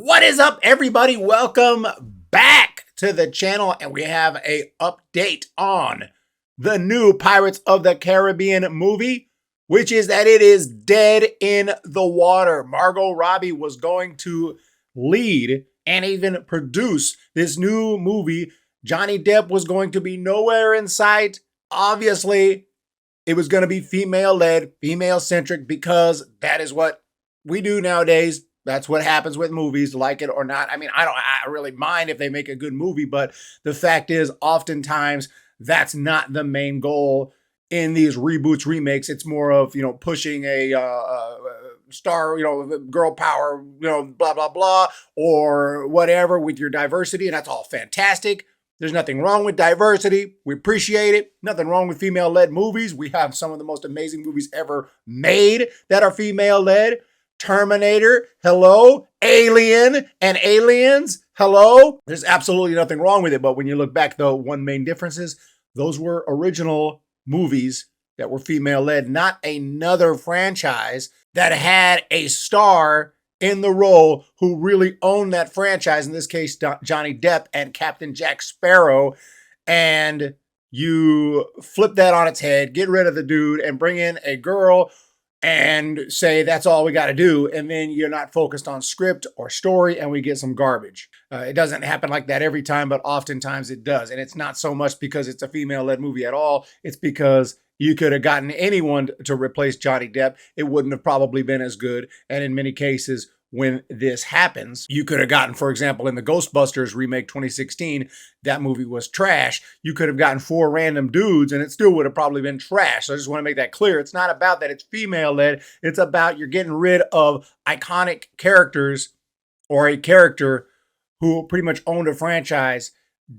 What is up, everybody? Welcome back to the channel, and we have a update on the new Pirates of the Caribbean movie, which is that it is dead in the water. Margot Robbie was going to lead and even produce this new movie. Johnny Depp was going to be nowhere in sight. Obviously, it was going to be female-led, female-centric, because that is what we do nowadays. That's what happens with movies, like it or not. I mean, I don't really mind if they make a good movie, but the fact is, oftentimes, that's not the main goal in these reboots, remakes. It's more of, pushing a star, girl power, blah, blah, blah, or whatever with your diversity, and that's all fantastic. There's nothing wrong with diversity. We appreciate it. Nothing wrong with female-led movies. We have some of the most amazing movies ever made that are female-led. Terminator, hello. Alien and Aliens, hello. There's absolutely nothing wrong with it. But when you look back, though, one main difference is those were original movies that were female-led, not another franchise that had a star in the role who really owned that franchise, in this case, Johnny Depp and Captain Jack Sparrow. And you flip that on its head, get rid of the dude, and bring in a girl and say that's all we got to do, and then you're not focused on script or story, and we get some garbage. It doesn't happen like that every time, but oftentimes it does. And it's not so much because it's a female-led movie at all. It's because you could have gotten anyone to replace Johnny Depp. It wouldn't have probably been as good. And in many cases, when this happens, you could have gotten, for example, in the Ghostbusters remake 2016, that movie was trash. You could have gotten 4 random dudes and it still would have probably been trash. So I just want to make that clear. It's not about that it's female-led. It's about you're getting rid of iconic characters or a character who pretty much owned a franchise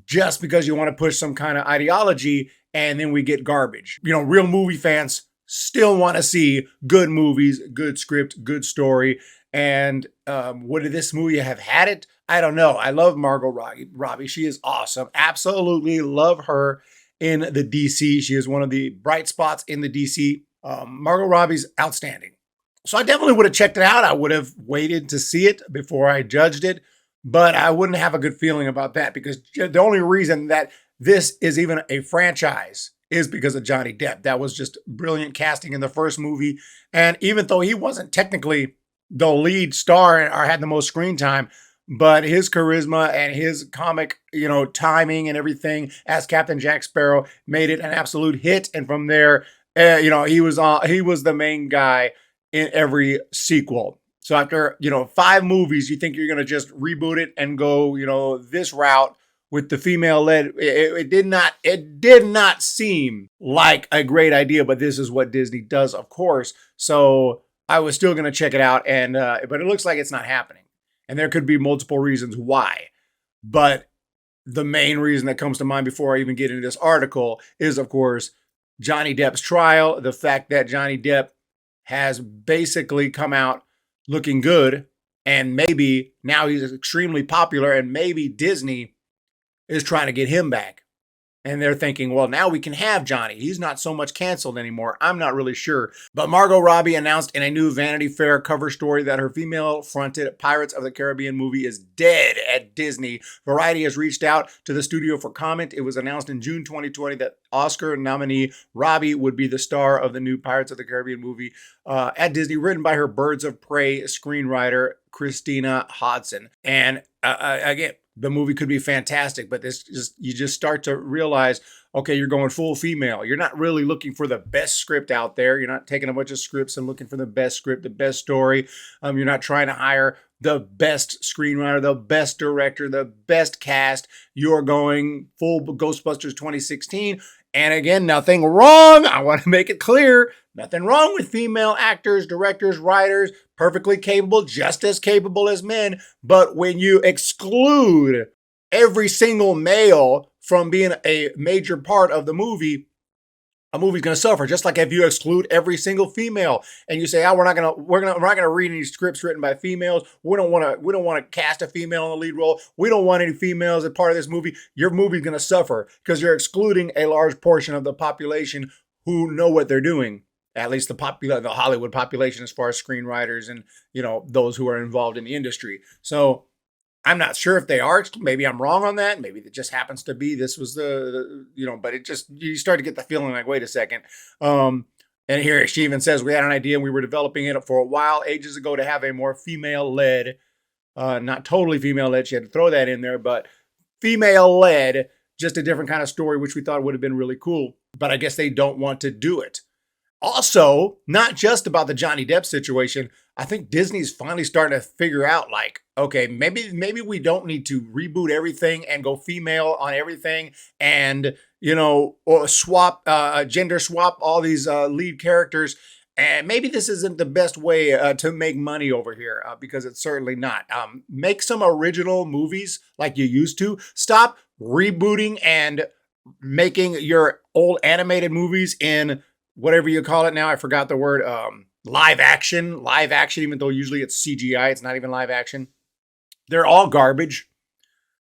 just because you want to push some kind of ideology, and then we get garbage. Real movie fans still want to see good movies, good script, good story. And would this movie have had it? I don't know. I love Margot Robbie. She is awesome. Absolutely love her in the DC. She is one of the bright spots in the DC. Margot Robbie's outstanding. So I definitely would have checked it out. I would have waited to see it before I judged it. But I wouldn't have a good feeling about that, because the only reason that this is even a franchise is because of Johnny Depp. That was just brilliant casting in the first movie. And even though he wasn't technically the lead star or had the most screen time, but his charisma and his comic, timing and everything as Captain Jack Sparrow made it an absolute hit. And from there, he was the main guy in every sequel. So after, 5 movies, you think you're going to just reboot it and go, this route with the female-led. It did not seem like a great idea, but this is what Disney does, of course. So I was still going to check it out, but it looks like it's not happening. And there could be multiple reasons why. But the main reason that comes to mind before I even get into this article is, of course, Johnny Depp's trial. The fact that Johnny Depp has basically come out looking good, and maybe now he's extremely popular, and maybe Disney is trying to get him back. And they're thinking, well, now we can have Johnny. He's not so much canceled anymore. I'm not really sure. But Margot Robbie announced in a new Vanity Fair cover story that her female-fronted Pirates of the Caribbean movie is dead at Disney. Variety has reached out to the studio for comment. It was announced in June 2020 that Oscar nominee Robbie would be the star of the new Pirates of the Caribbean movie at Disney, written by her Birds of Prey screenwriter, Christina Hodson. And again, the movie could be fantastic, but you just start to realize, okay, you're going full female. You're not really looking for the best script out there. You're not taking a bunch of scripts and looking for the best script, the best story. You're not trying to hire the best screenwriter, the best director, the best cast. You're going full Ghostbusters 2016. And again, nothing wrong. I want to make it clear. Nothing wrong with female actors, directors, writers, perfectly capable, just as capable as men. But when you exclude every single male from being a major part of the movie, a movie's going to suffer. Just like if you exclude every single female and you say, we're not going to read any scripts written by females. We don't want to cast a female in the lead role. We don't want any females as part of this movie. Your movie's going to suffer because you're excluding a large portion of the population who know what they're doing. At least the Hollywood population, as far as screenwriters and, those who are involved in the industry. So I'm not sure if they are. Maybe I'm wrong on that. Maybe it just happens to be this was but it just, you start to get the feeling like, wait a second. And here she even says, we had an idea and we were developing it for a while, ages ago, to have a more female-led, not totally female-led, she had to throw that in there, but female-led, just a different kind of story, which we thought would have been really cool. But I guess they don't want to do it. Also, not just about the Johnny Depp situation, I think Disney's finally starting to figure out, like, okay, maybe we don't need to reboot everything and go female on everything and, or swap, gender swap all these lead characters. And maybe this isn't the best way to make money over here, because it's certainly not. Make some original movies like you used to. Stop rebooting and making your old animated movies in whatever you call it now. I forgot the word. Live action, even though usually it's CGI. It's not even live action. They're all garbage.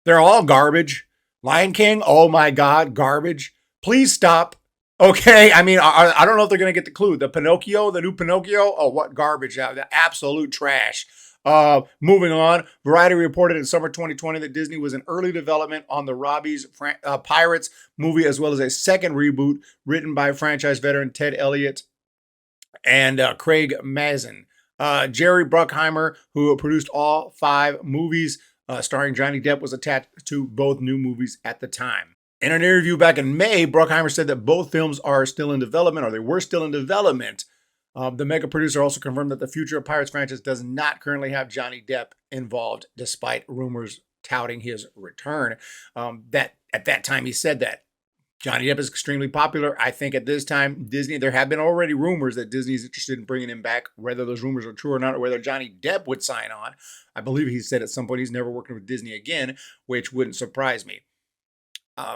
Lion King, oh my God, garbage. Please stop. Okay, I mean, I don't know if they're going to get the clue. The new Pinocchio, oh, what garbage. The absolute trash. Moving on, Variety reported in summer 2020 that Disney was in early development on the Robbie's Pirates movie, as well as a second reboot written by franchise veteran Ted Elliott and Craig Mazin. Jerry Bruckheimer, who produced all 5 movies starring Johnny Depp, was attached to both new movies at the time. In an interview back in May, Bruckheimer said that both films are still in development, or they were still in development. The mega producer also confirmed that the future of Pirates franchise does not currently have Johnny Depp involved, despite rumors touting his return. That at that time he said that Johnny Depp is extremely popular. I think at this time, Disney, there have been already rumors that Disney is interested in bringing him back, whether those rumors are true or not, or whether Johnny Depp would sign on. I believe he said at some point he's never working with Disney again, which wouldn't surprise me.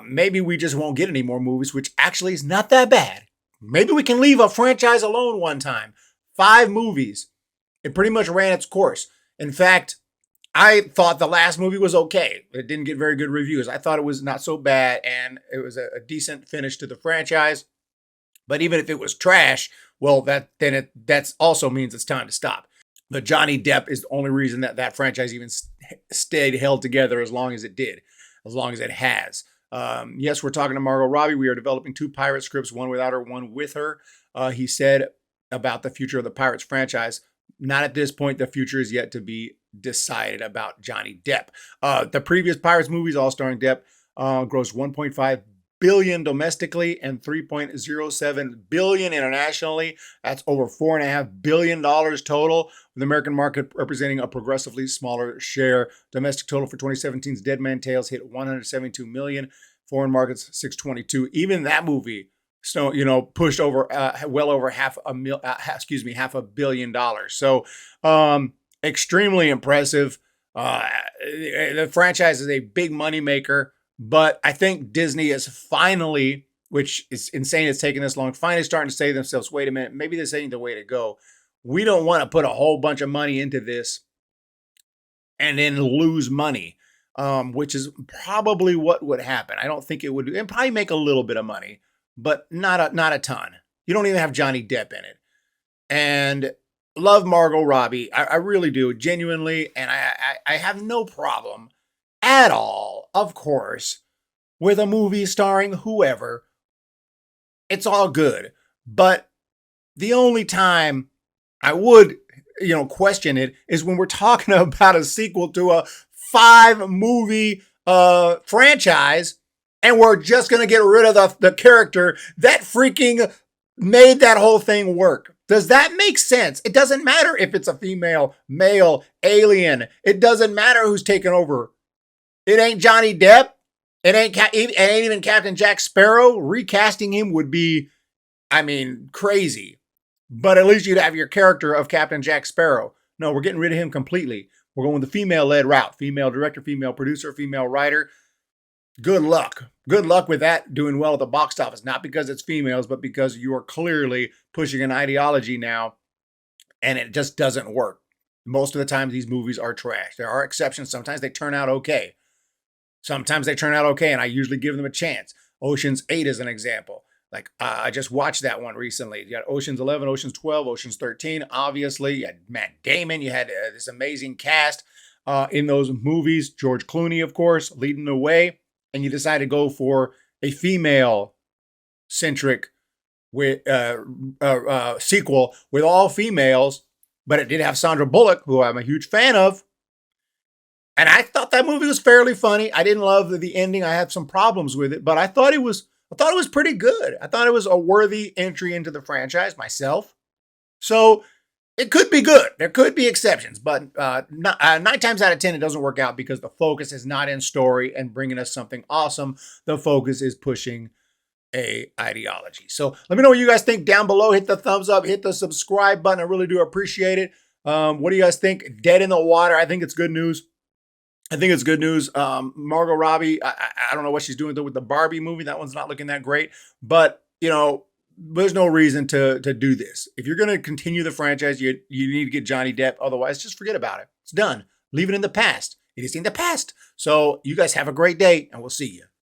Maybe we just won't get any more movies, which actually is not that bad. Maybe we can leave a franchise alone one time. 5 movies. It pretty much ran its course. In fact, I thought the last movie was okay. It didn't get very good reviews. I thought it was not so bad, and it was a decent finish to the franchise. But even if it was trash, well, that also means it's time to stop. But Johnny Depp is the only reason that franchise even stayed held together as long as it did, as long as it has. Yes, we're talking to Margot Robbie. We are developing 2 pirate scripts, one without her, one with her. He said about the future of the Pirates franchise. Not at this point. The future is yet to be decided about Johnny Depp. The previous Pirates movies, all starring Depp, grossed $1.5 billion domestically and $3.07 billion internationally. That's over $4.5 billion total, with the American market representing a progressively smaller share. Domestic total for 2017's Dead Man Tales hit $172 million. Foreign markets, $622. Even that movie, so pushed over well over $500 million. So extremely impressive. The franchise is a big moneymaker, but I think Disney is finally, which is insane it's taking this long, finally starting to say to themselves, wait a minute, maybe this ain't the way to go. We don't want to put a whole bunch of money into this and then lose money, which is probably what would happen. I don't think it would. It'd probably make a little bit of money, but not a ton. You don't even have Johnny Depp in it. And love Margot Robbie. I really do, genuinely. And I have no problem at all, of course, with a movie starring whoever. It's all good. But the only time I would, question it is when we're talking about a sequel to a 5-movie franchise, and we're just going to get rid of the character that freaking made that whole thing work. Does that make sense? It doesn't matter if it's a female, male, alien. It doesn't matter who's taking over. It ain't Johnny Depp. It ain't even Captain Jack Sparrow. Recasting him would be, crazy. But at least you'd have your character of Captain Jack Sparrow. No, we're getting rid of him completely. We're going the female-led route. Female director, female producer, female writer. Good luck. Good luck with that doing well at the box office. Not because it's females, but because you are clearly pushing an ideology now, and it just doesn't work. Most of the time, these movies are trash. There are exceptions. Sometimes they turn out okay. And I usually give them a chance. Ocean's 8 is an example. I just watched that one recently. You got Ocean's 11, Ocean's 12, Ocean's 13. Obviously, you had Matt Damon. You had this amazing cast. in those movies. George Clooney, of course, leading the way. And you decide to go for a female-centric sequel with all females, but it did have Sandra Bullock, who I'm a huge fan of. And I thought that movie was fairly funny. I didn't love the ending. I had some problems with it, but I thought it was pretty good. I thought it was a worthy entry into the franchise myself. So it could be good. There could be exceptions, but 9 times out of 10, it doesn't work out because the focus is not in story and bringing us something awesome. The focus is pushing a ideology. So let me know what you guys think down below. Hit the thumbs up, hit the subscribe button. I really do appreciate it. What do you guys think? Dead in the Water. I think it's good news. Margot Robbie, I don't know what she's doing with the Barbie movie. That one's not looking that great. But, there's no reason to do this. If you're going to continue the franchise, you need to get Johnny Depp. Otherwise, just forget about it. It's done. Leave it in the past. It is in the past. So you guys have a great day, and we'll see you.